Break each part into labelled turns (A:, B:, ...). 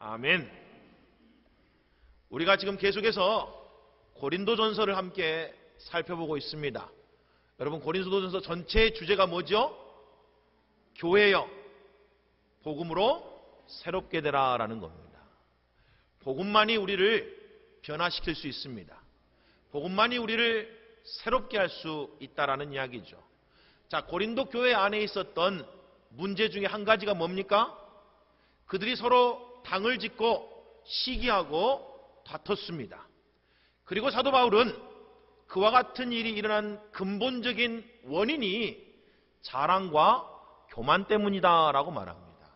A: 아멘. 우리가 지금 계속해서 고린도전서를 함께 살펴보고 있습니다. 여러분, 고린도전서 전체의 주제가 뭐죠? 교회여 복음으로 새롭게 되라라는 겁니다. 복음만이 우리를 변화시킬 수 있습니다. 복음만이 우리를 새롭게 할 수 있다라는 이야기죠. 자, 고린도 교회 안에 있었던 문제 중에 한 가지가 뭡니까? 그들이 서로 당을 짓고 시기하고 다퉜습니다. 그리고 사도 바울은 그와 같은 일이 일어난 근본적인 원인이 자랑과 교만 때문이다라고 말합니다.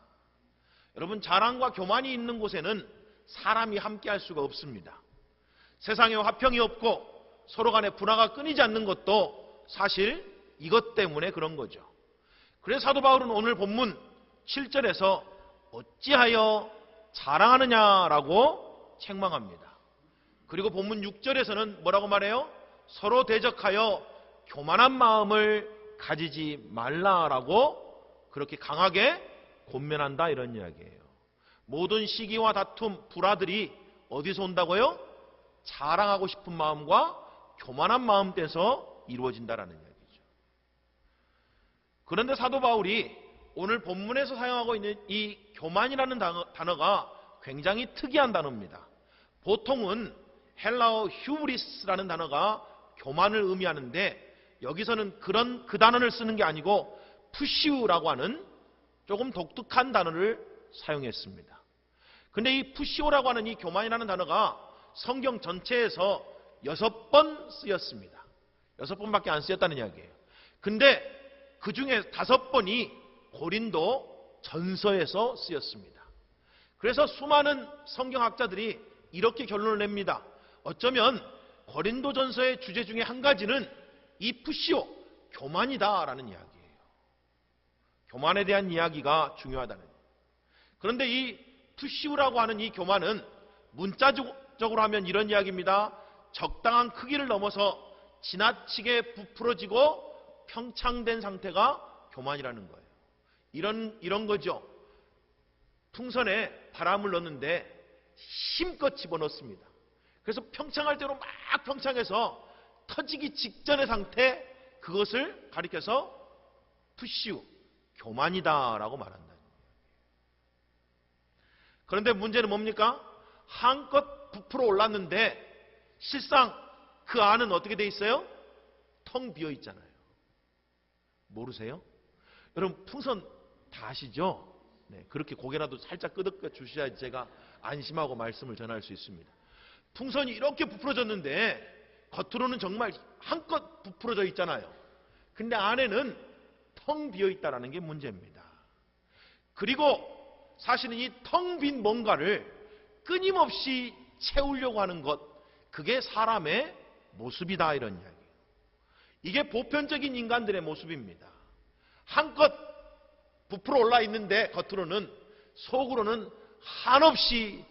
A: 여러분, 자랑과 교만이 있는 곳에는 사람이 함께 할 수가 없습니다. 세상에 화평이 없고 서로 간에 분화가 끊이지 않는 것도 사실 이것 때문에 그런 거죠. 그래서 사도 바울은 오늘 본문 7절에서 어찌하여 자랑하느냐라고 책망합니다. 그리고 본문 6절에서는 뭐라고 말해요? 서로 대적하여 교만한 마음을 가지지 말라라고 그렇게 강하게 권면한다, 이런 이야기예요. 모든 시기와 다툼, 불화들이 어디서 온다고요? 자랑하고 싶은 마음과 교만한 마음 때서 이루어진다라는 이야기죠. 그런데 사도 바울이 오늘 본문에서 사용하고 있는 이 교만이라는 단어가 굉장히 특이한 단어입니다. 보통은 헬라어 휴브리스라는 단어가 교만을 의미하는데, 여기서는 그 단어를 쓰는 게 아니고 푸시우라고 하는 조금 독특한 단어를 사용했습니다. 근데 이 푸시오라고 하는 이 교만이라는 단어가 성경 전체에서 6번 쓰였습니다. 6번밖에 안 쓰였다는 이야기예요. 근데 그 중에 5번이 고린도 전서에서 쓰였습니다. 그래서 수많은 성경학자들이 이렇게 결론을 냅니다. 어쩌면 고린도 전서의 주제 중에 한 가지는 이 푸시오, 교만이다라는 이야기예요. 교만에 대한 이야기가 중요하다는. 그런데 이 푸시오라고 하는 이 교만은 문자적으로 하면 이런 이야기입니다. 적당한 크기를 넘어서 지나치게 부풀어지고 평창된 상태가 교만이라는 거예요. 이런 거죠. 풍선에 바람을 넣는데 힘껏 집어넣습니다. 그래서 평창할 대로 막 평창해서 터지기 직전의 상태, 그것을 가리켜서 푸시우, 교만이다라고 말한다. 그런데 문제는 뭡니까? 한껏 부풀어 올랐는데 실상 그 안은 어떻게 돼 있어요? 텅 비어 있잖아요. 모르세요? 여러분, 풍선 다 아시죠? 네, 그렇게 고개라도 살짝 끄덕여 주셔야 제가 안심하고 말씀을 전할 수 있습니다. 풍선이 이렇게 부풀어졌는데 겉으로는 정말 한껏 부풀어져 있잖아요. 근데 안에는 텅 비어 있다는 게 문제입니다. 그리고 사실은 이 텅 빈 뭔가를 끊임없이 채우려고 하는 것, 그게 사람의 모습이다, 이런 이야기예요. 이게 보편적인 인간들의 모습입니다. 한껏 부풀어 올라 있는데 겉으로는, 속으로는 한없이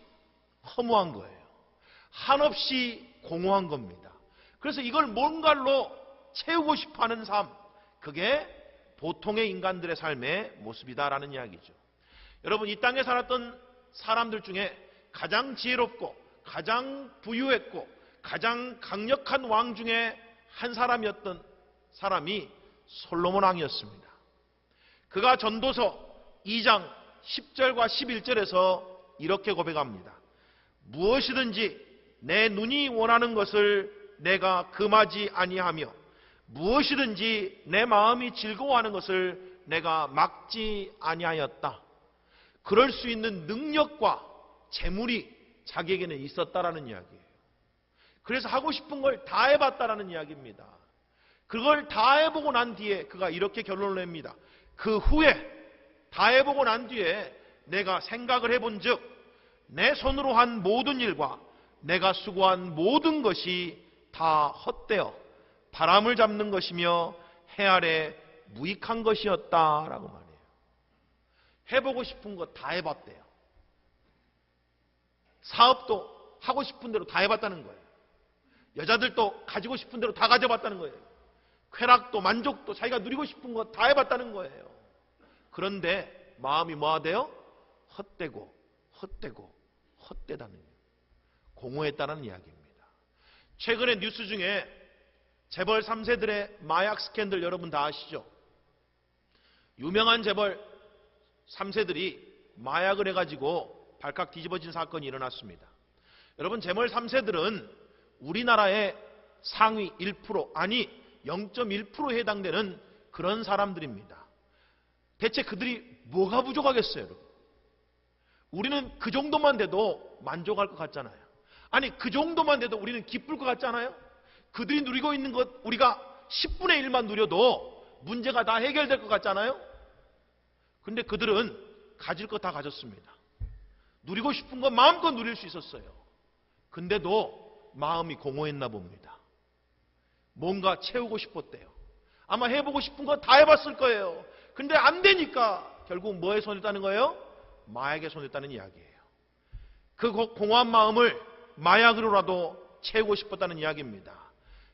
A: 허무한 거예요. 한없이 공허한 겁니다. 그래서 이걸 뭔가로 채우고 싶어하는 삶, 그게 보통의 인간들의 삶의 모습이다라는 이야기죠. 여러분, 이 땅에 살았던 사람들 중에 가장 지혜롭고 가장 부유했고 가장 강력한 왕 중에 한 사람이었던 사람이 솔로몬 왕이었습니다. 그가 전도서 2장 10절과 11절에서 이렇게 고백합니다. 무엇이든지 내 눈이 원하는 것을 내가 금하지 아니하며 무엇이든지 내 마음이 즐거워하는 것을 내가 막지 아니하였다. 그럴 수 있는 능력과 재물이 자기에게는 있었다라는 이야기예요. 그래서 하고 싶은 걸 다 해봤다라는 이야기입니다. 그걸 다 해보고 난 뒤에 그가 이렇게 결론을 냅니다. 그 후에 다 해보고 난 뒤에 내가 생각을 해본 즉 내 손으로 한 모든 일과 내가 수고한 모든 것이 다 헛되어 바람을 잡는 것이며 해 아래 무익한 것이었다라고 말해요. 해보고 싶은 거 다 해봤대요. 사업도 하고 싶은 대로 다 해봤다는 거예요. 여자들도 가지고 싶은 대로 다 가져봤다는 거예요. 쾌락도 만족도 자기가 누리고 싶은 거 다 해봤다는 거예요. 그런데 마음이 뭐하대요? 헛되고 헛되다는, 공허했다는 이야기입니다. 최근에 뉴스 중에 재벌 3세들의 마약 스캔들 여러분 다 아시죠? 유명한 재벌 3세들이 마약을 해가지고 발칵 뒤집어진 사건이 일어났습니다. 여러분, 재벌 3세들은 우리나라의 상위 1%, 아니 0.1%에 해당되는 그런 사람들입니다. 대체 그들이 뭐가 부족하겠어요, 여러분? 우리는 그 정도만 돼도 만족할 것 같잖아요. 아니, 그 정도만 돼도 우리는 기쁠 것 같잖아요. 그들이 누리고 있는 것 우리가 10분의 1만 누려도 문제가 다 해결될 것 같잖아요. 근데 그들은 가질 것 다 가졌습니다. 누리고 싶은 것 마음껏 누릴 수 있었어요. 근데도 마음이 공허했나 봅니다. 뭔가 채우고 싶었대요. 아마 해보고 싶은 거 다 해봤을 거예요. 근데 안 되니까 결국 뭐에 손을 따는 거예요? 마약에 손을 따는 이야기예요. 그 공허한 마음을 마약으로라도 채우고 싶었다는 이야기입니다.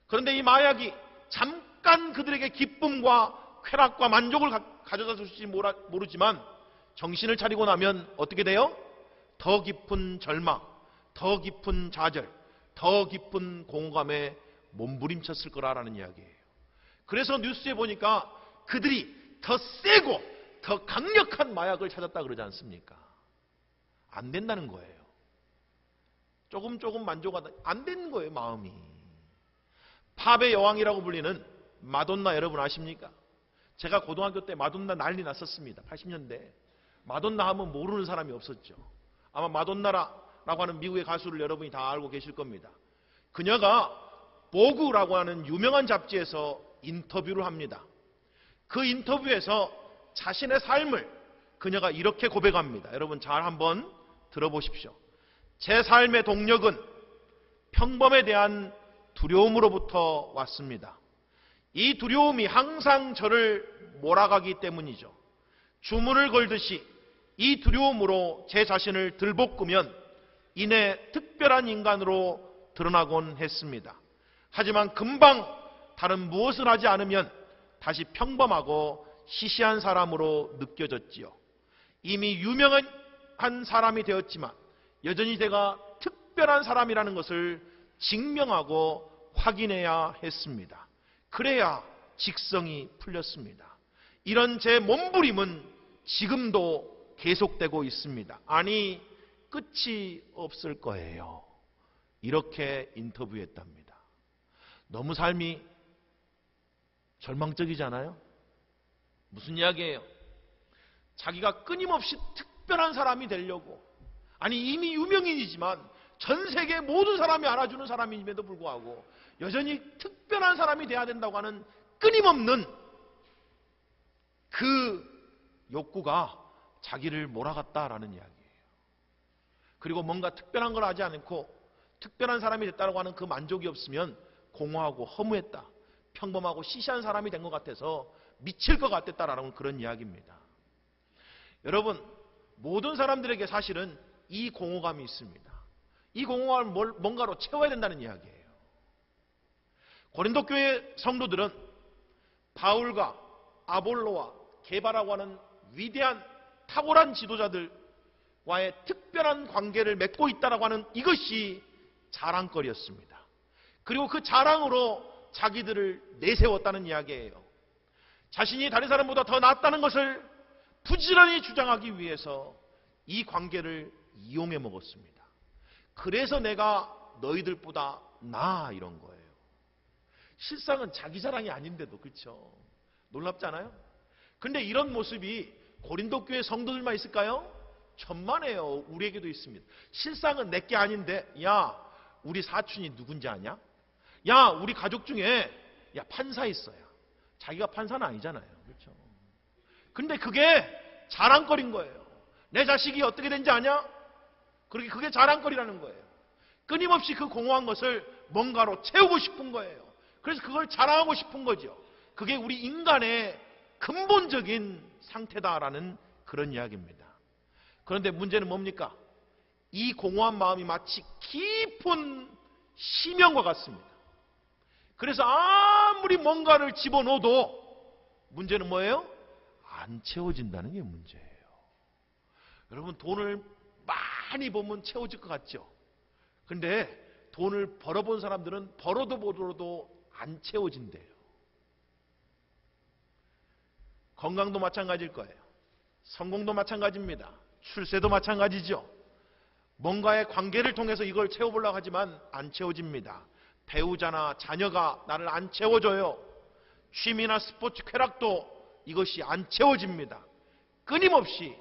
A: 그런데 이 마약이 잠깐 그들에게 기쁨과 쾌락과 만족을 가져다 줄지 모르지만 정신을 차리고 나면 어떻게 돼요? 더 깊은 절망, 더 깊은 좌절, 더 깊은 공허감에 몸부림쳤을 거라는 이야기예요. 그래서 뉴스에 보니까 그들이 더 세고 더 강력한 마약을 찾았다 그러지 않습니까? 안 된다는 거예요. 조금 만족하다 안 되는 거예요, 마음이. 팝의 여왕이라고 불리는 마돈나 여러분 아십니까? 제가 고등학교 때 마돈나 난리 났었습니다. 80년대. 마돈나 하면 모르는 사람이 없었죠. 아마 마돈나라고 하는 미국의 가수를 여러분이 다 알고 계실 겁니다. 그녀가 보그라고 하는 유명한 잡지에서 인터뷰를 합니다. 그 인터뷰에서 자신의 삶을 그녀가 이렇게 고백합니다. 여러분 잘 한번 들어보십시오. 제 삶의 동력은 평범에 대한 두려움으로부터 왔습니다. 이 두려움이 항상 저를 몰아가기 때문이죠. 주문을 걸듯이 이 두려움으로 제 자신을 들볶으면 이내 특별한 인간으로 드러나곤 했습니다. 하지만 금방 다른 무엇을 하지 않으면 다시 평범하고 시시한 사람으로 느껴졌지요. 이미 유명한 사람이 되었지만 여전히 제가 특별한 사람이라는 것을 증명하고 확인해야 했습니다. 그래야 직성이 풀렸습니다. 이런 제 몸부림은 지금도 계속되고 있습니다. 아니, 끝이 없을 거예요. 이렇게 인터뷰했답니다. 너무 삶이 절망적이잖아요. 무슨 이야기예요? 자기가 끊임없이 특별한 사람이 되려고, 아니 이미 유명인이지만 전 세계 모든 사람이 알아주는 사람임에도 불구하고 여전히 특별한 사람이 돼야 된다고 하는 끊임없는 그 욕구가 자기를 몰아갔다라는 이야기예요. 그리고 뭔가 특별한 걸 하지 않고 특별한 사람이 됐다고 하는 그 만족이 없으면 공허하고 허무했다, 평범하고 시시한 사람이 된 것 같아서 미칠 것 같았다라는 그런 이야기입니다. 여러분, 모든 사람들에게 사실은 이 공허감이 있습니다. 이 공허감을 뭔가로 채워야 된다는 이야기예요. 고린도 교회 성도들은 바울과 아볼로와 게바라고 하는 위대한 탁월한 지도자들과의 특별한 관계를 맺고 있다라고 하는 이것이 자랑거리였습니다. 그리고 그 자랑으로 자기들을 내세웠다는 이야기예요. 자신이 다른 사람보다 더 낫다는 것을 부지런히 주장하기 위해서 이 관계를 이용해 먹었습니다. 그래서 내가 너희들보다 나아, 이런 거예요. 실상은 자기 자랑이 아닌데도, 그렇죠? 놀랍잖아요? 근데 이런 모습이 고린도 교회 성도들만 있을까요? 천만에요. 우리에게도 있습니다. 실상은 내게 아닌데, 야, 우리 사촌이 누군지 아냐? 야, 우리 가족 중에 야, 판사 있어요. 자기가 판사는 아니잖아요. 그렇죠? 근데 그게 자랑거리인 거예요. 내 자식이 어떻게 된지 아냐? 그게 자랑거리라는 거예요. 끊임없이 그 공허한 것을 뭔가로 채우고 싶은 거예요. 그래서 그걸 자랑하고 싶은 거죠. 그게 우리 인간의 근본적인 상태다라는 그런 이야기입니다. 그런데 문제는 뭡니까? 이 공허한 마음이 마치 깊은 심연과 같습니다. 그래서 아무리 뭔가를 집어넣어도 문제는 뭐예요? 안 채워진다는 게 문제예요. 여러분, 돈을 많이 보면 채워질 것 같죠. 근데 돈을 벌어본 사람들은 벌어도 안 채워진대요. 건강도 마찬가지일 거예요. 성공도 마찬가지입니다. 출세도 마찬가지죠. 뭔가의 관계를 통해서 이걸 채워보려고 하지만 안 채워집니다. 배우자나 자녀가 나를 안 채워줘요. 취미나 스포츠 쾌락도 이것이 안 채워집니다. 끊임없이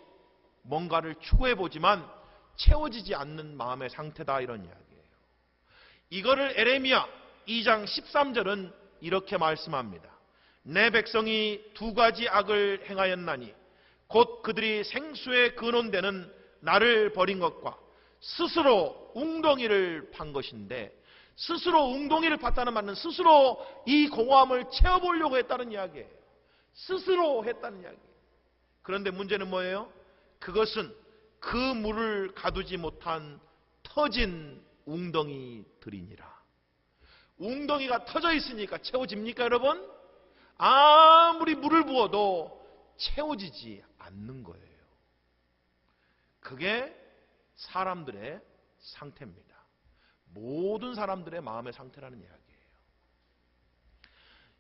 A: 뭔가를 추구해보지만 채워지지 않는 마음의 상태다, 이런 이야기예요. 이거를 에레미야 2장 13절은 이렇게 말씀합니다. 내 백성이 두 가지 악을 행하였나니 곧 그들이 생수에 근원되는 나를 버린 것과 스스로 웅덩이를 판 것인데, 스스로 웅덩이를 팠다는 말은 스스로 이 공허함을 채워보려고 했다는 이야기예요. 스스로 했다는 이야기예요. 그런데 문제는 뭐예요? 그것은 그 물을 가두지 못한 터진 웅덩이들이니라. 웅덩이가 터져 있으니까 채워집니까, 여러분? 아무리 물을 부어도 채워지지 않는 거예요. 그게 사람들의 상태입니다. 모든 사람들의 마음의 상태라는 이야기예요.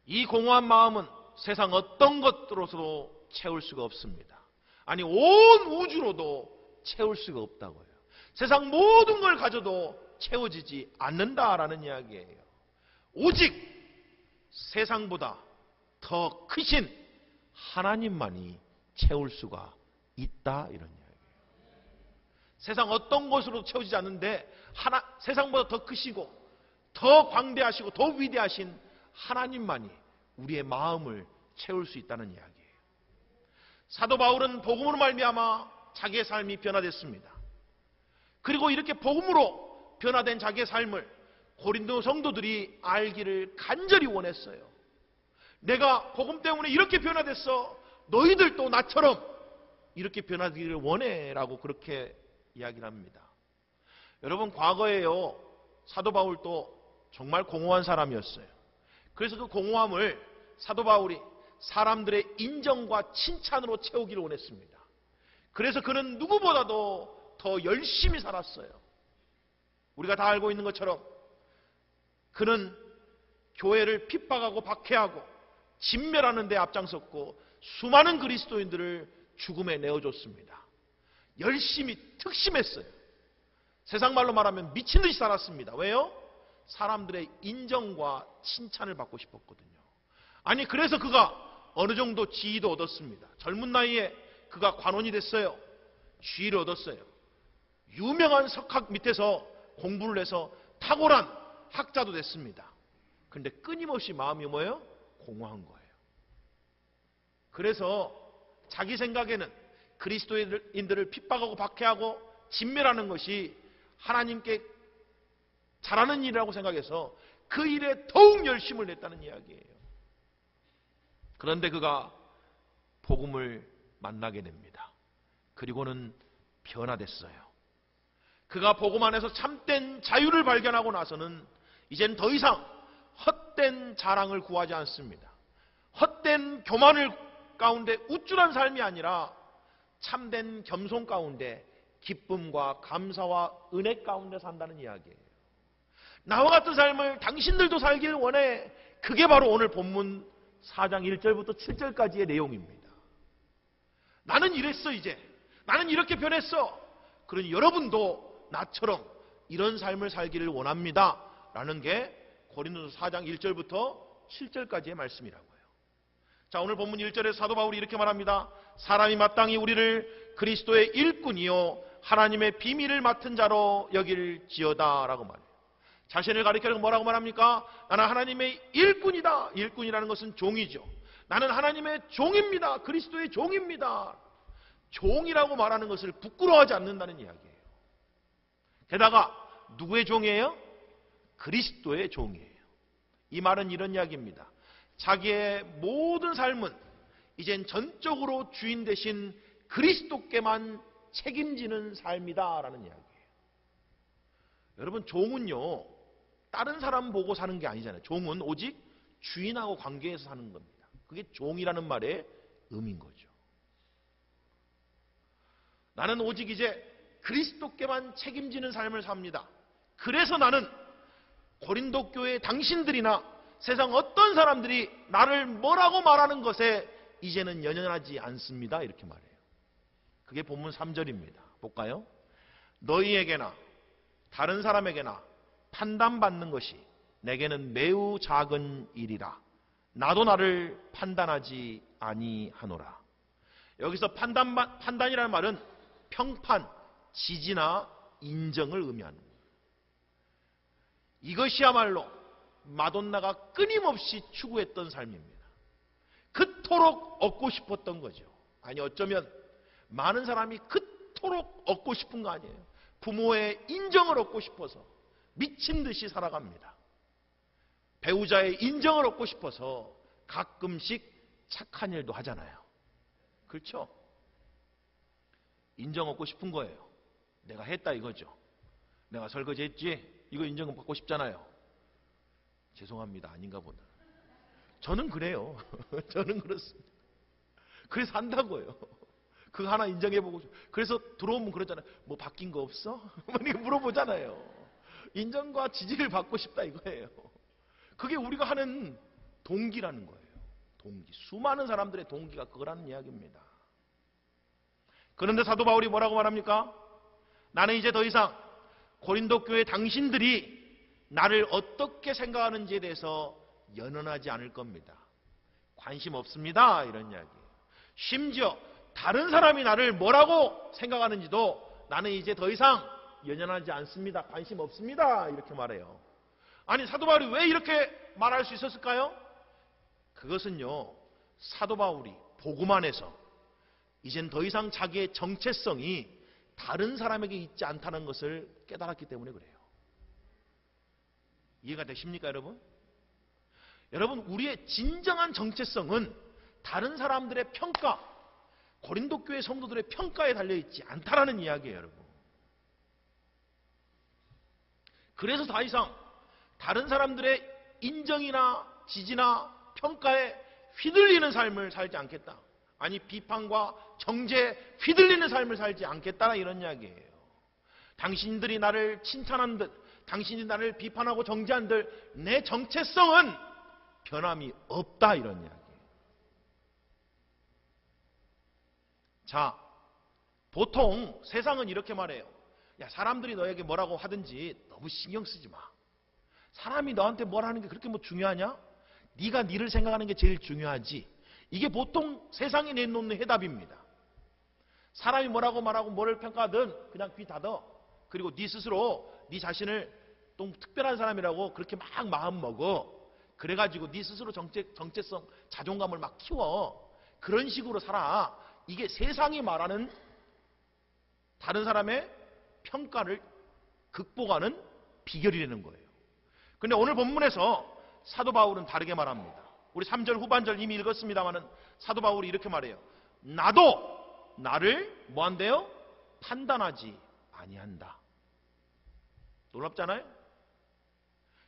A: 이 공허한 마음은 세상 어떤 것으로서도 채울 수가 없습니다. 아니, 온 우주로도 채울 수가 없다고요. 세상 모든 걸 가져도 채워지지 않는다라는 이야기예요. 오직 세상보다 더 크신 하나님만이 채울 수가 있다, 이런 이야기예요. 세상 어떤 것으로도 채워지지 않는데 세상보다 더 크시고 더 광대하시고 더 위대하신 하나님만이 우리의 마음을 채울 수 있다는 이야기예요. 사도 바울은 복음으로 말미암아 자기의 삶이 변화됐습니다. 그리고 이렇게 복음으로 변화된 자기의 삶을 고린도 성도들이 알기를 간절히 원했어요. 내가 복음 때문에 이렇게 변화됐어. 너희들도 나처럼 이렇게 변화되기를 원해라고 그렇게 이야기를 합니다. 여러분, 과거에요, 사도 바울도 정말 공허한 사람이었어요. 그래서 그 공허함을 사도 바울이 사람들의 인정과 칭찬으로 채우기를 원했습니다. 그래서 그는 누구보다도 더 열심히 살았어요. 우리가 다 알고 있는 것처럼 그는 교회를 핍박하고 박해하고 진멸하는 데 앞장섰고 수많은 그리스도인들을 죽음에 내어줬습니다. 열심히 특심했어요. 세상 말로 말하면 미친 듯이 살았습니다. 왜요? 사람들의 인정과 칭찬을 받고 싶었거든요. 아니, 그래서 그가 어느 정도 지위도 얻었습니다. 젊은 나이에 그가 관원이 됐어요. 지위를 얻었어요. 유명한 석학 밑에서 공부를 해서 탁월한 학자도 됐습니다. 그런데 끊임없이 마음이 뭐예요? 공허한 거예요. 그래서 자기 생각에는 그리스도인들을 핍박하고 박해하고 진멸하는 것이 하나님께 잘하는 일이라고 생각해서 그 일에 더욱 열심을 냈다는 이야기예요. 그런데 그가 복음을 만나게 됩니다. 그리고는 변화됐어요. 그가 복음 안에서 참된 자유를 발견하고 나서는 이젠 더 이상 헛된 자랑을 구하지 않습니다. 헛된 교만을 가운데 우쭐한 삶이 아니라 참된 겸손 가운데 기쁨과 감사와 은혜 가운데 산다는 이야기예요. 나와 같은 삶을 당신들도 살길 원해. 그게 바로 오늘 본문 4장 1절부터 7절까지의 내용입니다. 나는 이랬어, 이제. 나는 이렇게 변했어. 그러니 여러분도 나처럼 이런 삶을 살기를 원합니다. 라는 게 고린도서 4장 1절부터 7절까지의 말씀이라고요. 자, 오늘 본문 1절에서 사도 바울이 이렇게 말합니다. 사람이 마땅히 우리를 그리스도의 일꾼이요 하나님의 비밀을 맡은 자로 여길지어다 라고 말해요. 자신을 가리키려고 뭐라고 말합니까? 나는 하나님의 일꾼이다. 일꾼이라는 것은 종이죠. 나는 하나님의 종입니다. 그리스도의 종입니다. 종이라고 말하는 것을 부끄러워하지 않는다는 이야기예요. 게다가 누구의 종이에요? 그리스도의 종이에요. 이 말은 이런 이야기입니다. 자기의 모든 삶은 이젠 전적으로 주인 되신 그리스도께만 책임지는 삶이다라는 이야기예요. 여러분, 종은요 다른 사람 보고 사는 게 아니잖아요. 종은 오직 주인하고 관계해서 사는 겁니다. 그게 종이라는 말의 의미인 거죠. 나는 오직 이제 그리스도께만 책임지는 삶을 삽니다. 그래서 나는 고린도 교회 당신들이나 세상 어떤 사람들이 나를 뭐라고 말하는 것에 이제는 연연하지 않습니다. 이렇게 말해요. 그게 본문 3절입니다. 볼까요? 너희에게나 다른 사람에게나 판단받는 것이 내게는 매우 작은 일이라. 나도 나를 판단하지 아니하노라. 여기서 판단이라는 말은 평판, 지지나 인정을 의미합니다. 이것이야말로 마돈나가 끊임없이 추구했던 삶입니다. 그토록 얻고 싶었던 거죠. 아니 어쩌면 많은 사람이 그토록 얻고 싶은 거 아니에요. 부모의 인정을 얻고 싶어서 미친 듯이 살아갑니다. 배우자의 인정을 얻고 싶어서 가끔씩 착한 일도 하잖아요. 그렇죠? 인정 얻고 싶은 거예요. 내가 했다 이거죠. 내가 설거지했지? 이거 인정 받고 싶잖아요. 죄송합니다. 아닌가 보다. 저는 그래요. 저는 그렇습니다. 그래서 한다고요. 그거 하나 인정해보고. 그래서 들어오면 그러잖아요. 뭐 바뀐 거 없어? 물어보잖아요. 인정과 지지를 받고 싶다 이거예요. 그게 우리가 하는 동기라는 거예요. 동기. 수많은 사람들의 동기가 그거라는 이야기입니다. 그런데 사도 바울이 뭐라고 말합니까? 나는 이제 더 이상 고린도 교회 당신들이 나를 어떻게 생각하는지에 대해서 연연하지 않을 겁니다. 관심 없습니다. 이런 이야기예요. 심지어 다른 사람이 나를 뭐라고 생각하는지도 나는 이제 더 이상 연연하지 않습니다. 관심 없습니다. 이렇게 말해요. 아니 사도 바울이 왜 이렇게 말할 수 있었을까요? 그것은요, 사도 바울이 복음 안에서 이젠 더 이상 자기의 정체성이 다른 사람에게 있지 않다는 것을 깨달았기 때문에 그래요. 이해가 되십니까, 여러분? 여러분, 우리의 진정한 정체성은 다른 사람들의 평가, 고린도 교회 성도들의 평가에 달려있지 않다라는 이야기예요, 여러분. 그래서 더 이상 다른 사람들의 인정이나 지지나 평가에 휘둘리는 삶을 살지 않겠다. 아니 비판과 정죄에 휘둘리는 삶을 살지 않겠다 이런 이야기예요. 당신들이 나를 칭찬한 듯 당신이 나를 비판하고 정죄한 듯 내 정체성은 변함이 없다 이런 이야기예요. 자, 보통 세상은 이렇게 말해요. 야, 사람들이 너에게 뭐라고 하든지 너무 신경 쓰지 마. 사람이 너한테 뭘 하는 게 그렇게 뭐 중요하냐? 네가 니를 생각하는 게 제일 중요하지. 이게 보통 세상이 내놓는 해답입니다. 사람이 뭐라고 말하고 뭐를 평가하든 그냥 귀 닫어. 그리고 네 스스로 네 자신을 또 특별한 사람이라고 그렇게 막 마음 먹어. 그래가지고 네 스스로 정체성, 자존감을 막 키워. 그런 식으로 살아. 이게 세상이 말하는 다른 사람의 평가를 극복하는 비결이라는 거예요. 근데 오늘 본문에서 사도 바울은 다르게 말합니다. 우리 3절 후반절 이미 읽었습니다마는 사도 바울이 이렇게 말해요. 나도 나를 뭐한대요? 판단하지 아니한다. 놀랍잖아요?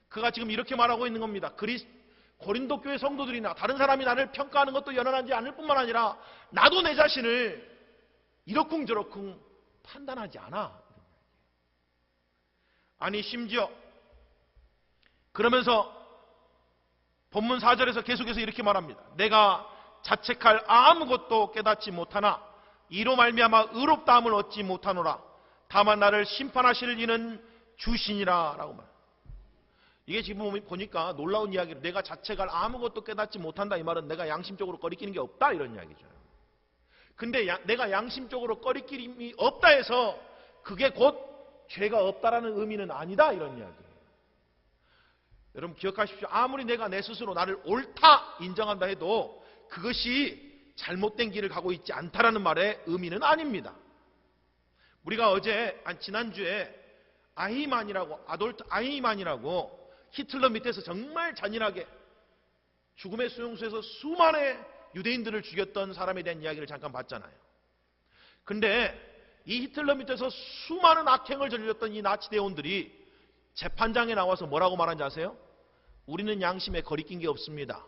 A: 그가 지금 이렇게 말하고 있는 겁니다. 고린도 교회 성도들이나 다른 사람이 나를 평가하는 것도 연연하지 않을 뿐만 아니라 나도 내 자신을 이러쿵저러쿵 판단하지 않아. 아니 심지어 그러면서 본문 4절에서 계속해서 이렇게 말합니다. 내가 자책할 아무것도 깨닫지 못하나 이로 말미암아 의롭다함을 얻지 못하노라. 다만 나를 심판하실 이는 주시니라 라고 말합니다. 이게 지금 보니까 놀라운 이야기로 내가 자책할 아무것도 깨닫지 못한다 이 말은 내가 양심적으로 꺼리끼는 게 없다 이런 이야기죠. 근데 내가 양심적으로 꺼리끼림이 없다 해서 그게 곧 죄가 없다라는 의미는 아니다 이런 이야기예요. 여러분 기억하십시오. 아무리 내가 내 스스로 나를 옳다 인정한다 해도 그것이 잘못된 길을 가고 있지 않다라는 말의 의미는 아닙니다. 우리가 지난주에 아돌트 아히만이라고 히틀러 밑에서 정말 잔인하게 죽음의 수용소에서 수많은 유대인들을 죽였던 사람에 대한 이야기를 잠깐 봤잖아요. 근데 이 히틀러 밑에서 수많은 악행을 저질렀던 이 나치 대원들이 재판장에 나와서 뭐라고 말하는지 아세요? 우리는 양심에 거리낀 게 없습니다.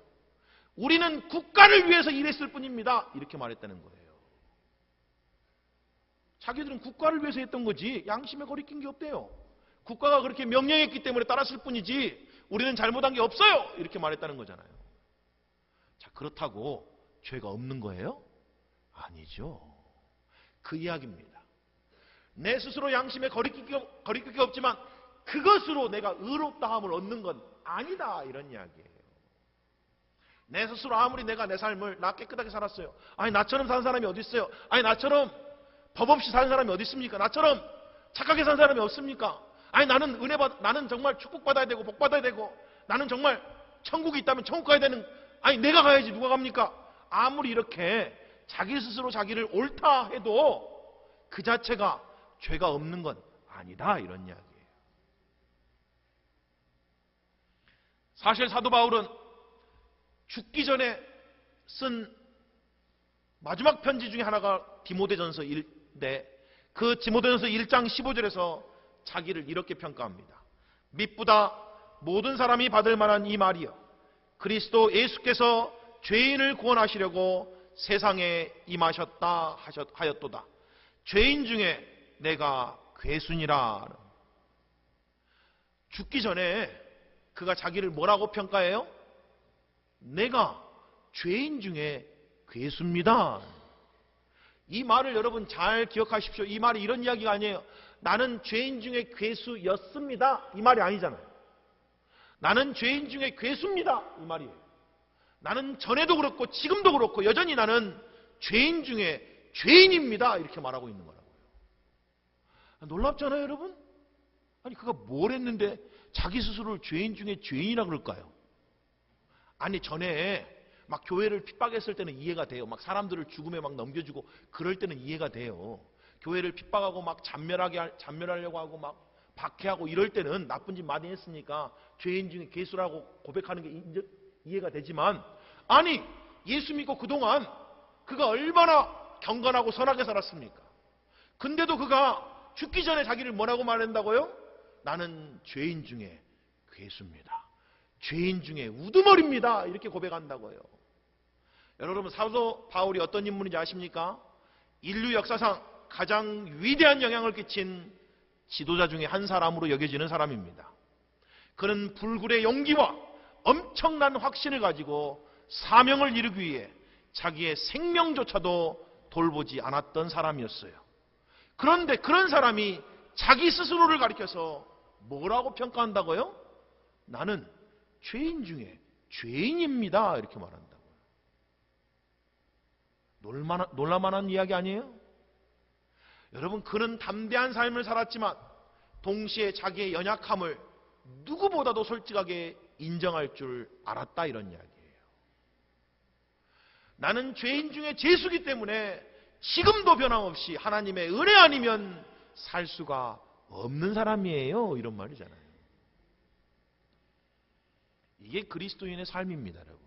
A: 우리는 국가를 위해서 일했을 뿐입니다. 이렇게 말했다는 거예요. 자기들은 국가를 위해서 했던 거지 양심에 거리낀 게 없대요. 국가가 그렇게 명령했기 때문에 따랐을 뿐이지 우리는 잘못한 게 없어요. 이렇게 말했다는 거잖아요. 자, 그렇다고 죄가 없는 거예요? 아니죠. 그 이야기입니다. 내 스스로 양심에 거리낄 게 없지만 그것으로 내가 의롭다함을 얻는 건 아니다, 이런 이야기예요. 내 스스로 아무리 내가 내 삶을 나 깨끗하게 살았어요. 아니 나처럼 사는 사람이 어디 있어요? 아니 나처럼 법 없이 사는 사람이 어디 있습니까? 나처럼 착하게 사는 사람이 없습니까? 아니 나는 나는 정말 축복받아야 되고 복받아야 되고 나는 정말 천국이 있다면 천국 가야 되는, 아니 내가 가야지 누가 갑니까? 아무리 이렇게 자기 스스로 자기를 옳다 해도 그 자체가 죄가 없는 건 아니다, 이런 이야기예요. 사실 사도 바울은 죽기 전에 쓴 마지막 편지 중에 하나가 디모데전서인데 그 디모데전서 1장 15절에서 자기를 이렇게 평가합니다. 밑보다 모든 사람이 받을 만한 이 말이여, 그리스도 예수께서 죄인을 구원하시려고 세상에 임하셨다 하였도다. 죄인 중에 내가 괴순이라. 죽기 전에 그가 자기를 뭐라고 평가해요? 내가 죄인 중에 괴수입니다. 이 말을 여러분 잘 기억하십시오. 이 말이 이런 이야기가 아니에요. 나는 죄인 중에 괴수였습니다, 이 말이 아니잖아요. 나는 죄인 중에 괴수입니다, 이 말이에요. 나는 전에도 그렇고 지금도 그렇고 여전히 나는 죄인 중에 죄인입니다, 이렇게 말하고 있는 거라고요. 놀랍잖아요, 여러분? 아니 그가 뭘 했는데 자기 스스로를 죄인 중에 죄인이라 그럴까요? 아니 전에 막 교회를 핍박했을 때는 이해가 돼요. 막 사람들을 죽음에 막 넘겨주고 그럴 때는 이해가 돼요. 교회를 핍박하고 막 잔멸하려고 하고 막 박해하고 이럴 때는 나쁜 짓 많이 했으니까 죄인 중에 괴수라고 고백하는 게 이해가 되지만, 아니 예수 믿고 그동안 그가 얼마나 경건하고 선하게 살았습니까? 근데도 그가 죽기 전에 자기를 뭐라고 말한다고요? 나는 죄인 중에 괴수입니다, 죄인 중에 우두머리입니다, 이렇게 고백한다고요. 여러분 사도 바울이 어떤 인물인지 아십니까? 인류 역사상 가장 위대한 영향을 끼친 지도자 중에 한 사람으로 여겨지는 사람입니다. 그는 불굴의 용기와 엄청난 확신을 가지고 사명을 이루기 위해 자기의 생명조차도 돌보지 않았던 사람이었어요. 그런데 그런 사람이 자기 스스로를 가리켜서 뭐라고 평가한다고요? 나는 죄인 중에 죄인입니다, 이렇게 말한다고요. 놀랄만한 이야기 아니에요? 여러분, 그는 담대한 삶을 살았지만 동시에 자기의 연약함을 누구보다도 솔직하게 인정할 줄 알았다, 이런 이야기예요. 나는 죄인 중에 죄수기 때문에 지금도 변함없이 하나님의 은혜 아니면 살 수가 없는 사람이에요, 이런 말이잖아요. 이게 그리스도인의 삶입니다, 여러분.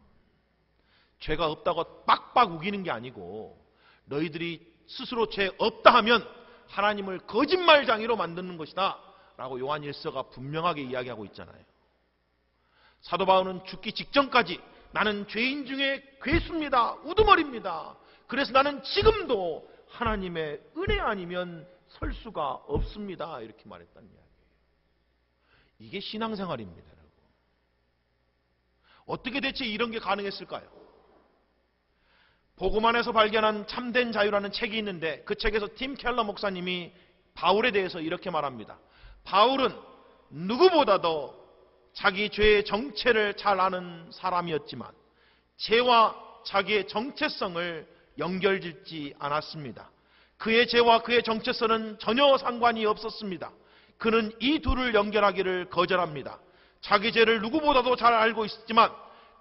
A: 죄가 없다고 빡빡 우기는 게 아니고 너희들이 스스로 죄 없다 하면 하나님을 거짓말장이로 만드는 것이다 라고 요한 1서가 분명하게 이야기하고 있잖아요. 사도 바울은 죽기 직전까지 나는 죄인 중에 괴수입니다, 우두머리입니다, 그래서 나는 지금도 하나님의 은혜 아니면 설 수가 없습니다, 이렇게 말했다는 이야기예요. 이게 신앙생활입니다, 여러분. 어떻게 대체 이런 게 가능했을까요? 복음 안에서 발견한 참된 자유라는 책이 있는데 그 책에서 팀 켈러 목사님이 바울에 대해서 이렇게 말합니다. 바울은 누구보다도 자기 죄의 정체를 잘 아는 사람이었지만 죄와 자기의 정체성을 연결짓지 않았습니다. 그의 죄와 그의 정체성은 전혀 상관이 없었습니다. 그는 이 둘을 연결하기를 거절합니다. 자기 죄를 누구보다도 잘 알고 있었지만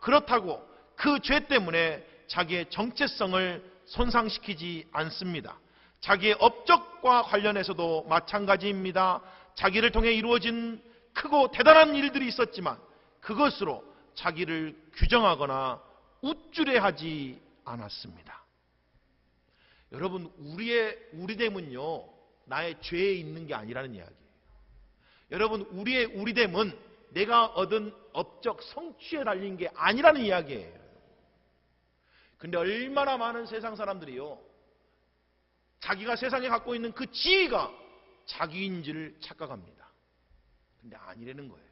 A: 그렇다고 그 죄 때문에 자기의 정체성을 손상시키지 않습니다. 자기의 업적과 관련해서도 마찬가지입니다. 자기를 통해 이루어진 크고 대단한 일들이 있었지만 그것으로 자기를 규정하거나 우쭐해하지 않았습니다. 여러분, 우리의 우리됨은요, 나의 죄에 있는 게 아니라는 이야기예요. 여러분, 우리의 우리됨은 내가 얻은 업적 성취에 달린 게 아니라는 이야기예요. 근데 얼마나 많은 세상 사람들이요, 자기가 세상에 갖고 있는 그 지위가 자기인 줄 착각합니다. 근데 아니라는 거예요.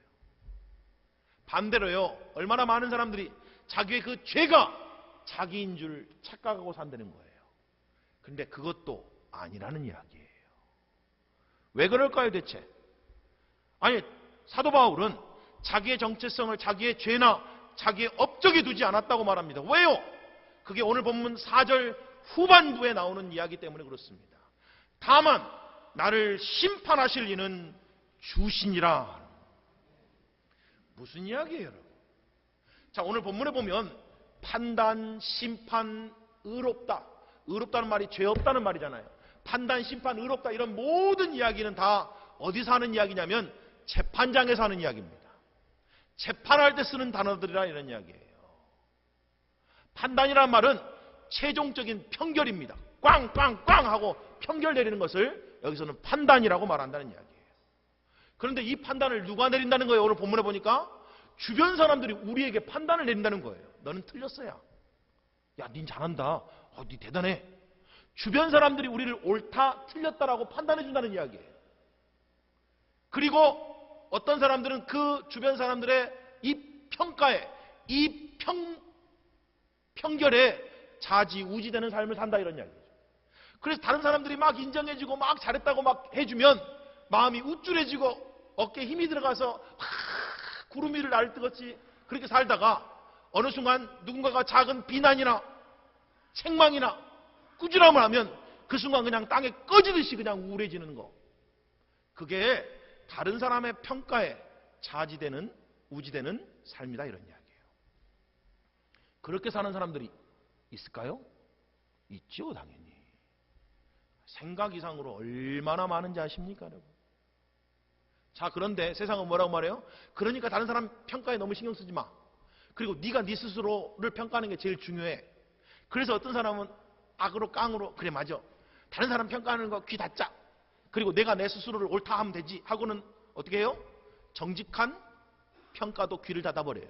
A: 반대로요, 얼마나 많은 사람들이 자기의 그 죄가 자기인 줄 착각하고 산다는 거예요. 근데 그것도 아니라는 이야기예요. 왜 그럴까요 대체? 아니, 사도 바울은 자기의 정체성을 자기의 죄나 자기의 업적에 두지 않았다고 말합니다. 왜요? 그게 오늘 본문 4절 후반부에 나오는 이야기 때문에 그렇습니다. 다만 나를 심판하실 이는 주시니라. 무슨 이야기예요, 여러분? 자, 오늘 본문에 보면 판단, 심판, 의롭다. 의롭다는 말이 죄 없다는 말이잖아요. 판단, 심판, 의롭다, 이런 모든 이야기는 다 어디서 하는 이야기냐면 재판장에서 하는 이야기입니다. 재판할 때 쓰는 단어들이라 이런 이야기예요. 판단이라는 말은 최종적인 평결입니다. 꽝꽝꽝 하고 평결 내리는 것을 여기서는 판단이라고 말한다는 이야기예요. 그런데 이 판단을 누가 내린다는 거예요? 오늘 본문에 보니까 주변 사람들이 우리에게 판단을 내린다는 거예요. 너는 틀렸어야. 야, 닌 잘한다. 니 대단해. 주변 사람들이 우리를 옳다, 틀렸다라고 판단해 준다는 이야기예요. 그리고 어떤 사람들은 그 주변 사람들의 이 평가에, 이 평결에 좌지우지되는 삶을 산다, 이런 이야기죠. 그래서 다른 사람들이 막 인정해주고 막 잘했다고 막 해주면 마음이 우쭐해지고 어깨에 힘이 들어가서 구름 위를 날뜨같이 그렇게 살다가 어느 순간 누군가가 작은 비난이나 책망이나 꾸지람을 하면 그 순간 그냥 땅에 꺼지듯이 그냥 우울해지는 거. 그게 다른 사람의 평가에 좌지되는, 우지되는 삶이다, 이런 이야기예요. 그렇게 사는 사람들이 있을까요? 있죠, 당연히. 생각 이상으로 얼마나 많은지 아십니까, 여러분? 자, 그런데 세상은 뭐라고 말해요? 그러니까 다른 사람 평가에 너무 신경 쓰지 마. 그리고 네가 네 스스로를 평가하는 게 제일 중요해. 그래서 어떤 사람은 악으로 깡으로, 그래 맞아, 다른 사람 평가하는 거 귀 닫자. 그리고 내가 내 스스로를 옳다 하면 되지 하고는 어떻게 해요? 정직한 평가도 귀를 닫아버려요.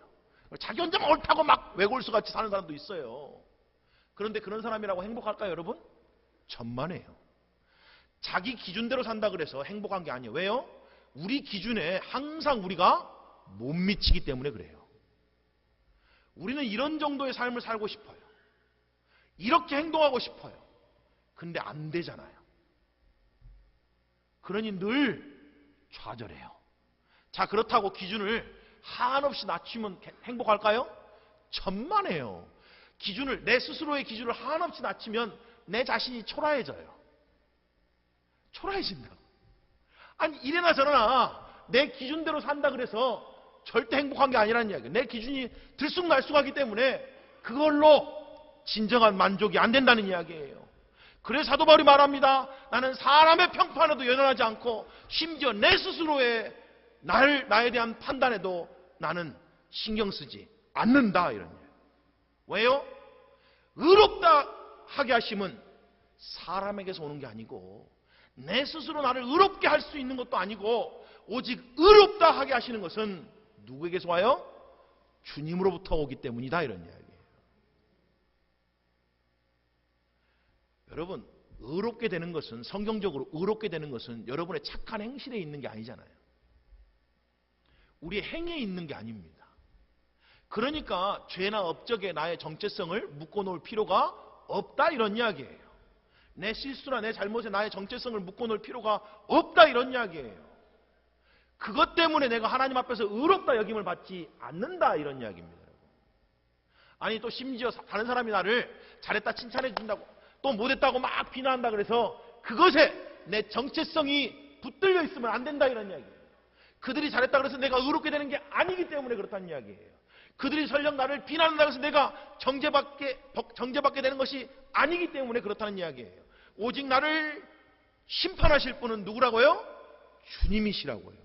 A: 자기 혼자만 옳다고 막 외골수같이 사는 사람도 있어요. 그런데 그런 사람이라고 행복할까요, 여러분? 천만에요. 자기 기준대로 산다 그래서 행복한 게 아니에요. 왜요? 우리 기준에 항상 우리가 못 미치기 때문에 그래요. 우리는 이런 정도의 삶을 살고 싶어요. 이렇게 행동하고 싶어요. 근데 안 되잖아요. 그러니 늘 좌절해요. 자, 그렇다고 기준을 한없이 낮추면 행복할까요? 천만에요. 기준을, 내 스스로의 기준을 한없이 낮추면 내 자신이 초라해져요. 초라해진다. 아니, 이래나 저래나 내 기준대로 산다 그래서 절대 행복한 게 아니라는 이야기예요. 내 기준이 들쑥날쑥하기 때문에 그걸로 진정한 만족이 안 된다는 이야기예요. 그래서 사도 바울이 말합니다. 나는 사람의 평판에도 연연하지 않고 심지어 내 스스로의 나에 대한 판단에도 나는 신경 쓰지 않는다, 이런 이야기예요. 왜요? 의롭다 하게 하심은 사람에게서 오는 게 아니고 내 스스로 나를 의롭게 할 수 있는 것도 아니고 오직 의롭다 하게 하시는 것은 누구에게서 와요? 주님으로부터 오기 때문이다, 이런 이야기예요. 여러분, 의롭게 되는 것은, 성경적으로 의롭게 되는 것은 여러분의 착한 행실에 있는 게 아니잖아요. 우리의 행위에 있는 게 아닙니다. 그러니까 죄나 업적에 나의 정체성을 묶어놓을 필요가 없다, 이런 이야기예요. 내 실수나 내 잘못에 나의 정체성을 묶어놓을 필요가 없다, 이런 이야기예요. 그것 때문에 내가 하나님 앞에서 의롭다 여김을 받지 않는다, 이런 이야기입니다. 아니, 또 심지어 다른 사람이 나를 잘했다 칭찬해 준다고, 또 못했다고 막 비난한다 그래서 그것에 내 정체성이 붙들려 있으면 안 된다, 이런 이야기예요. 그들이 잘했다 그래서 내가 의롭게 되는 게 아니기 때문에 그렇다는 이야기예요. 그들이 설령 나를 비난한다 그래서 내가 정죄받게 되는 것이 아니기 때문에 그렇다는 이야기예요. 오직 나를 심판하실 분은 누구라고요? 주님이시라고요.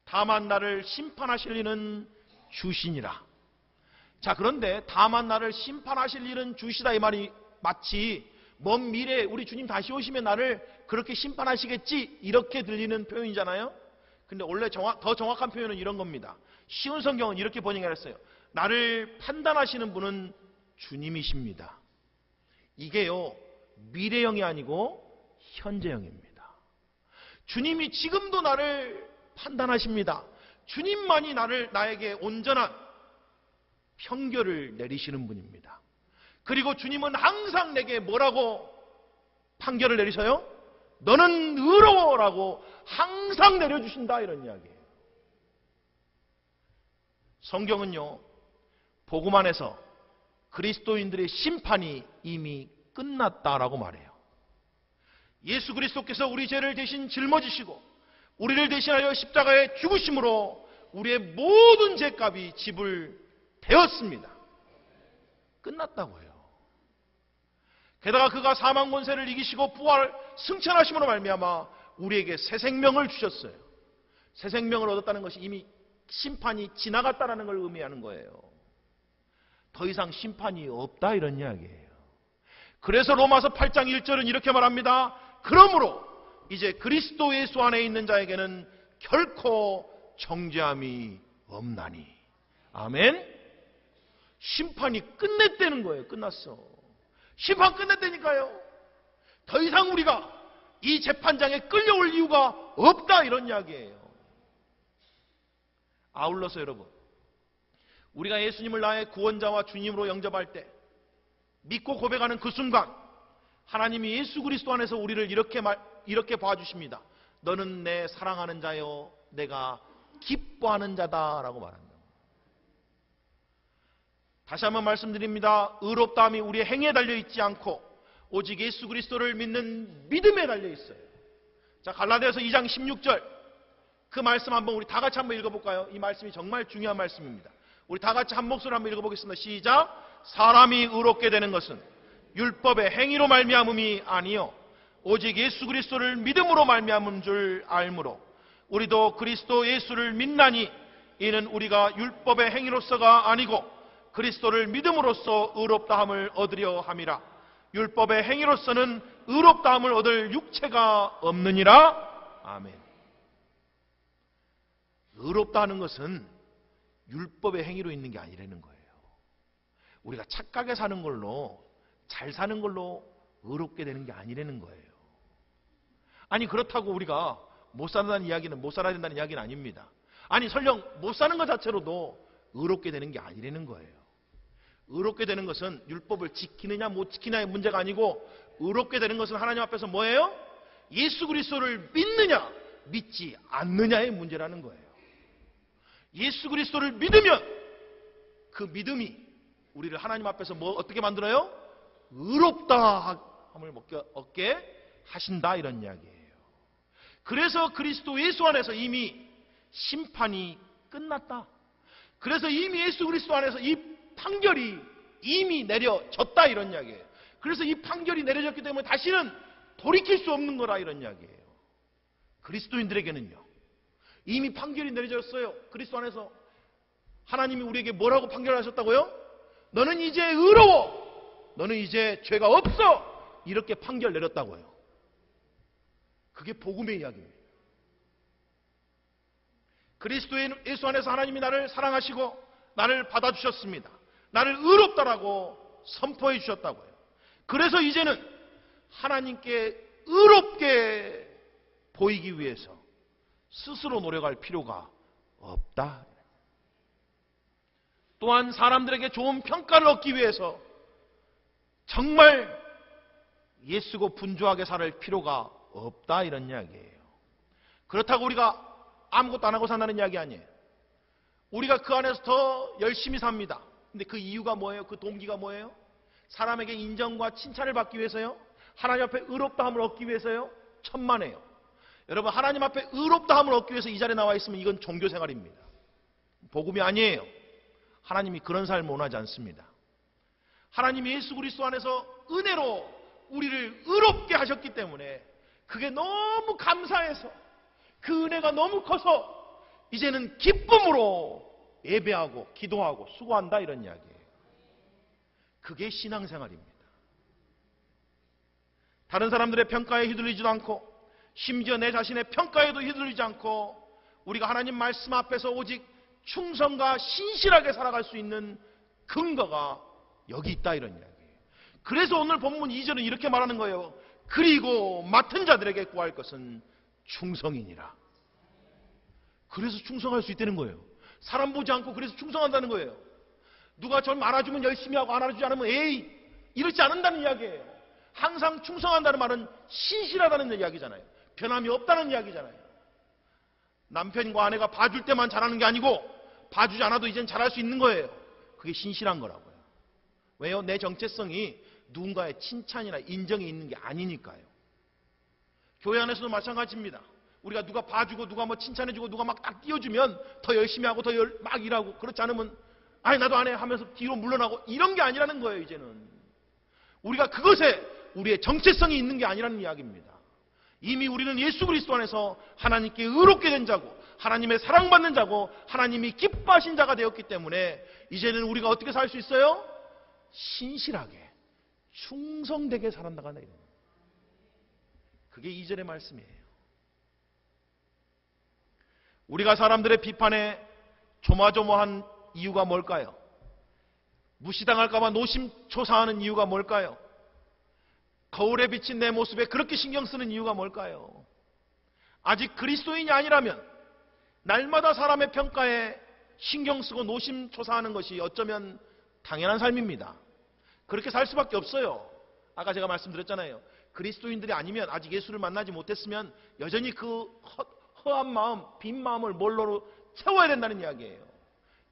A: 다만 나를 심판하실 이는 주시니라. 자, 그런데 다만 나를 심판하실 일은 주시다, 이 말이 마치 먼 미래에 우리 주님 다시 오시면 나를 그렇게 심판하시겠지, 이렇게 들리는 표현이잖아요. 근데 원래 더 정확한 표현은 이런 겁니다. 쉬운 성경은 이렇게 번역했어요. 나를 판단하시는 분은 주님이십니다. 이게요, 미래형이 아니고 현재형입니다. 주님이 지금도 나를 판단하십니다. 주님만이 나에게 온전한 평결을 내리시는 분입니다. 그리고 주님은 항상 내게 뭐라고 판결을 내리셔요? 너는 의로워라고 항상 내려주신다, 이런 이야기예요. 성경은요, 복음 안에서 그리스도인들의 심판이 이미 끝났다라고 말해요. 예수 그리스도께서 우리 죄를 대신 짊어지시고 우리를 대신하여 십자가에 죽으심으로 우리의 모든 죄값이 지불되었습니다. 끝났다고 해요. 게다가 그가 사망 권세를 이기시고 부활 승천하심으로 말미암아 우리에게 새 생명을 주셨어요. 새 생명을 얻었다는 것이 이미 심판이 지나갔다라는 걸 의미하는 거예요. 더 이상 심판이 없다, 이런 이야기예요. 그래서 로마서 8장 1절은 이렇게 말합니다. 그러므로 이제 그리스도 예수 안에 있는 자에게는 결코 정죄함이 없나니. 아멘. 심판이 끝냈다는 거예요. 끝났어. 심판 끝냈다니까요. 더 이상 우리가 이 재판장에 끌려올 이유가 없다, 이런 이야기예요. 아울러서 여러분, 우리가 예수님을 나의 구원자와 주님으로 영접할 때, 믿고 고백하는 그 순간 하나님이 예수 그리스도 안에서 우리를 이렇게 봐주십니다. 너는 내 사랑하는 자요, 내가 기뻐하는 자다라고 말합니다. 다시 한번 말씀드립니다. 의롭다함이 우리의 행위에 달려있지 않고 오직 예수 그리스도를 믿는 믿음에 달려있어요. 자, 갈라디아서 2장 16절 그 말씀 한번 우리 다 같이 한번 읽어볼까요? 이 말씀이 정말 중요한 말씀입니다. 우리 다 같이 한 목소리로 한번 읽어보겠습니다. 시작. 사람이 의롭게 되는 것은 율법의 행위로 말미암음이 아니요 오직 예수 그리스도를 믿음으로 말미암은 줄 알므로 우리도 그리스도 예수를 믿나니 이는 우리가 율법의 행위로서가 아니고 그리스도를 믿음으로써 의롭다함을 얻으려 함이라. 율법의 행위로서는 의롭다함을 얻을 육체가 없느니라. 아멘. 의롭다는 것은 율법의 행위로 있는 게 아니라는 거예요. 우리가 착하게 사는 걸로, 잘 사는 걸로 의롭게 되는 게 아니라는 거예요. 아니, 그렇다고 우리가 못 산다는 이야기는, 못 살아야 된다는 이야기는 아닙니다. 아니, 설령 못 사는 것 자체로도 의롭게 되는 게 아니라는 거예요. 의롭게 되는 것은 율법을 지키느냐 못 지키느냐의 문제가 아니고, 의롭게 되는 것은 하나님 앞에서 뭐예요? 예수 그리스도를 믿느냐 믿지 않느냐의 문제라는 거예요. 예수 그리스도를 믿으면 그 믿음이 우리를 하나님 앞에서 어떻게 만들어요? 의롭다함을 얻게 하신다, 이런 이야기예요. 그래서 그리스도 예수 안에서 이미 심판이 끝났다. 그래서 이미 예수 그리스도 안에서 이 판결이 이미 내려졌다, 이런 이야기예요. 그래서 이 판결이 내려졌기 때문에 다시는 돌이킬 수 없는 거라, 이런 이야기예요. 그리스도인들에게는요, 이미 판결이 내려졌어요. 그리스도 안에서 하나님이 우리에게 뭐라고 판결하셨다고요? 너는 이제 의로워, 너는 이제 죄가 없어, 이렇게 판결 내렸다고요. 그게 복음의 이야기입니다. 그리스도 예수 안에서 하나님이 나를 사랑하시고 나를 받아주셨습니다. 나를 의롭다라고 선포해 주셨다고요. 그래서 이제는 하나님께 의롭게 보이기 위해서 스스로 노력할 필요가 없다. 또한 사람들에게 좋은 평가를 얻기 위해서 정말 예수고 분주하게 살 필요가 없다, 이런 이야기예요. 그렇다고 우리가 아무것도 안 하고 산다는 이야기 아니에요. 우리가 그 안에서 더 열심히 삽니다. 근데 그 이유가 뭐예요? 그 동기가 뭐예요? 사람에게 인정과 칭찬을 받기 위해서요? 하나님 앞에 의롭다함을 얻기 위해서요? 천만에요. 여러분, 하나님 앞에 의롭다함을 얻기 위해서 이 자리에 나와 있으면 이건 종교생활입니다. 복음이 아니에요. 하나님이 그런 삶을 원하지 않습니다. 하나님이 예수 그리스도 안에서 은혜로 우리를 의롭게 하셨기 때문에 그게 너무 감사해서, 그 은혜가 너무 커서 이제는 기쁨으로 예배하고 기도하고 수고한다, 이런 이야기예요. 그게 신앙생활입니다. 다른 사람들의 평가에 휘둘리지도 않고 심지어 내 자신의 평가에도 휘둘리지 않고 우리가 하나님 말씀 앞에서 오직 충성과 신실하게 살아갈 수 있는 근거가 여기 있다, 이런 이야기예요. 그래서 오늘 본문 2절은 이렇게 말하는 거예요. 그리고 맡은 자들에게 구할 것은 충성이니라. 그래서 충성할 수 있다는 거예요. 사람 보지 않고 그래서 충성한다는 거예요. 누가 좀 알아주면 열심히 하고 안 알아주지 않으면 에이 이렇지 않는다는 이야기예요. 항상 충성한다는 말은 신실하다는 이야기잖아요. 변함이 없다는 이야기잖아요. 남편과 아내가 봐줄 때만 잘하는 게 아니고 봐주지 않아도 이젠 잘할 수 있는 거예요. 그게 신실한 거라고요. 왜요? 내 정체성이 누군가의 칭찬이나 인정이 있는 게 아니니까요. 교회 안에서도 마찬가지입니다. 우리가 누가 봐주고 누가 뭐 칭찬해주고 누가 막 딱 띄워주면 더 열심히 하고 더 막 일하고, 그렇지 않으면 아니 나도 안 해 하면서 뒤로 물러나고, 이런 게 아니라는 거예요. 이제는 우리가 그것에 우리의 정체성이 있는 게 아니라는 이야기입니다. 이미 우리는 예수 그리스도 안에서 하나님께 의롭게 된 자고 하나님의 사랑받는 자고 하나님이 기뻐하신 자가 되었기 때문에 이제는 우리가 어떻게 살 수 있어요? 신실하게 충성되게 살아나가는 거예요. 그게 2절의 말씀이에요. 우리가 사람들의 비판에 조마조마한 이유가 뭘까요? 무시당할까봐 노심초사하는 이유가 뭘까요? 거울에 비친 내 모습에 그렇게 신경 쓰는 이유가 뭘까요? 아직 그리스도인이 아니라면 날마다 사람의 평가에 신경 쓰고 노심초사하는 것이 어쩌면 당연한 삶입니다. 그렇게 살 수밖에 없어요. 아까 제가 말씀드렸잖아요. 그리스도인들이 아니면, 아직 예수를 만나지 못했으면 여전히 그 허한 마음, 빈 마음을 뭘로 채워야 된다는 이야기예요.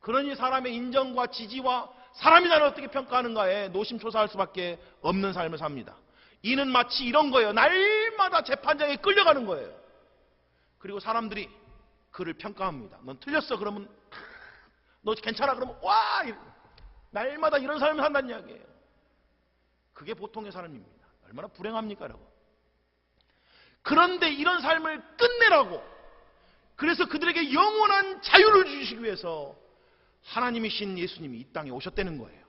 A: 그러니 사람의 인정과 지지와 사람이 나를 어떻게 평가하는가에 노심초사할 수밖에 없는 삶을 삽니다. 이는 마치 이런 거예요. 날마다 재판장에 끌려가는 거예요. 그리고 사람들이 그를 평가합니다. 넌 틀렸어 그러면 너 괜찮아 그러면 와, 날마다 이런 삶을 산다는 이야기예요. 그게 보통의 삶입니다. 얼마나 불행합니까 여러분. 그런데 이런 삶을 끝내라고, 그래서 그들에게 영원한 자유를 주시기 위해서 하나님이신 예수님이 이 땅에 오셨다는 거예요.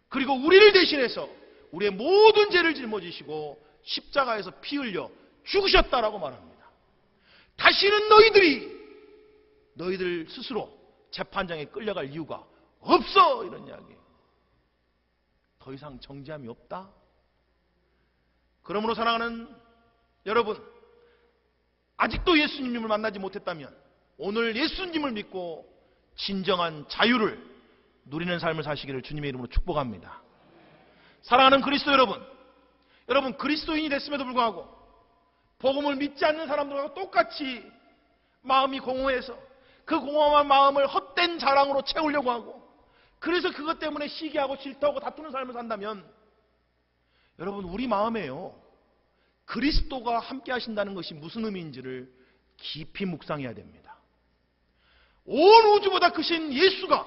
A: 그리고 우리를 대신해서 우리의 모든 죄를 짊어지시고 십자가에서 피 흘려 죽으셨다라고 말합니다. 다시는 너희들 스스로 재판장에 끌려갈 이유가 없어, 이런 이야기예요. 더 이상 정죄함이 없다. 그러므로 사랑하는 여러분, 아직도 예수님을 만나지 못했다면 오늘 예수님을 믿고 진정한 자유를 누리는 삶을 사시기를 주님의 이름으로 축복합니다. 사랑하는 그리스도 여러분 그리스도인이 됐음에도 불구하고 복음을 믿지 않는 사람들과 똑같이 마음이 공허해서 그 공허한 마음을 헛된 자랑으로 채우려고 하고, 그래서 그것 때문에 시기하고 질투하고 다투는 삶을 산다면 여러분, 우리 마음에요 그리스도가 함께 하신다는 것이 무슨 의미인지를 깊이 묵상해야 됩니다. 온 우주보다 크신 예수가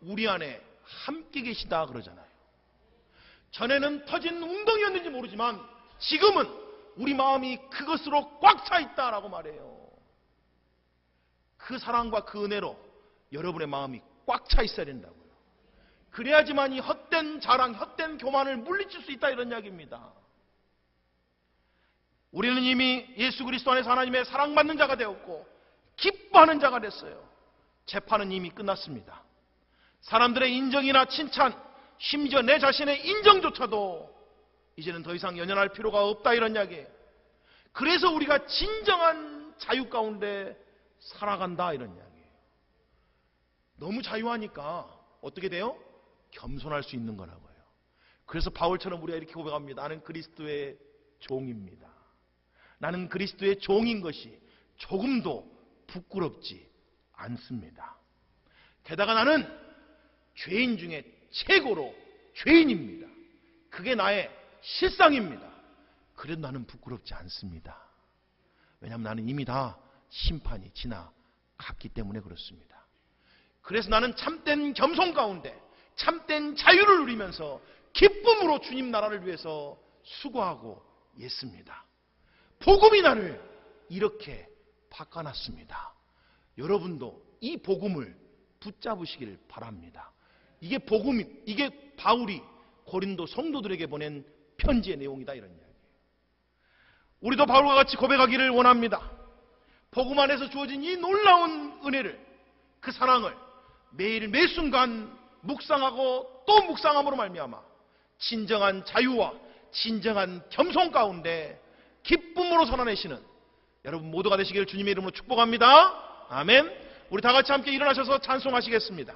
A: 우리 안에 함께 계시다 그러잖아요. 전에는 터진 웅덩이였는지 모르지만 지금은 우리 마음이 그것으로 꽉 차 있다라고 말해요. 그 사랑과 그 은혜로 여러분의 마음이 꽉 차 있어야 된다고요. 그래야지만 이 헛된 자랑, 헛된 교만을 물리칠 수 있다, 이런 이야기입니다. 우리는 이미 예수 그리스도 안에서 하나님의 사랑받는 자가 되었고 기뻐하는 자가 됐어요. 재판은 이미 끝났습니다. 사람들의 인정이나 칭찬, 심지어 내 자신의 인정조차도 이제는 더 이상 연연할 필요가 없다, 이런 이야기예요. 그래서 우리가 진정한 자유 가운데 살아간다, 이런 이야기예요. 너무 자유하니까 어떻게 돼요? 겸손할 수 있는 거라고요. 그래서 바울처럼 우리가 이렇게 고백합니다. 나는 그리스도의 종입니다. 나는 그리스도의 종인 것이 조금도 부끄럽지 않습니다. 게다가 나는 죄인 중에 최고로 죄인입니다. 그게 나의 실상입니다. 그래도 나는 부끄럽지 않습니다. 왜냐하면 나는 이미 다 심판이 지나갔기 때문에 그렇습니다. 그래서 나는 참된 겸손 가운데 참된 자유를 누리면서 기쁨으로 주님 나라를 위해서 수고하고 있습니다. 복음이 나를 이렇게 바꿔놨습니다. 여러분도 이 복음을 붙잡으시기를 바랍니다. 이게 바울이 고린도 성도들에게 보낸 편지의 내용이다, 이런 이야기예요. 우리도 바울과 같이 고백하기를 원합니다. 복음 안에서 주어진 이 놀라운 은혜를, 그 사랑을 매일 매 순간 묵상하고 또 묵상함으로 말미암아 진정한 자유와 진정한 겸손 가운데 기쁨으로 살아내시는 여러분 모두가 되시기를 주님의 이름으로 축복합니다. 아멘. 우리 다 같이 함께 일어나셔서 찬송하시겠습니다.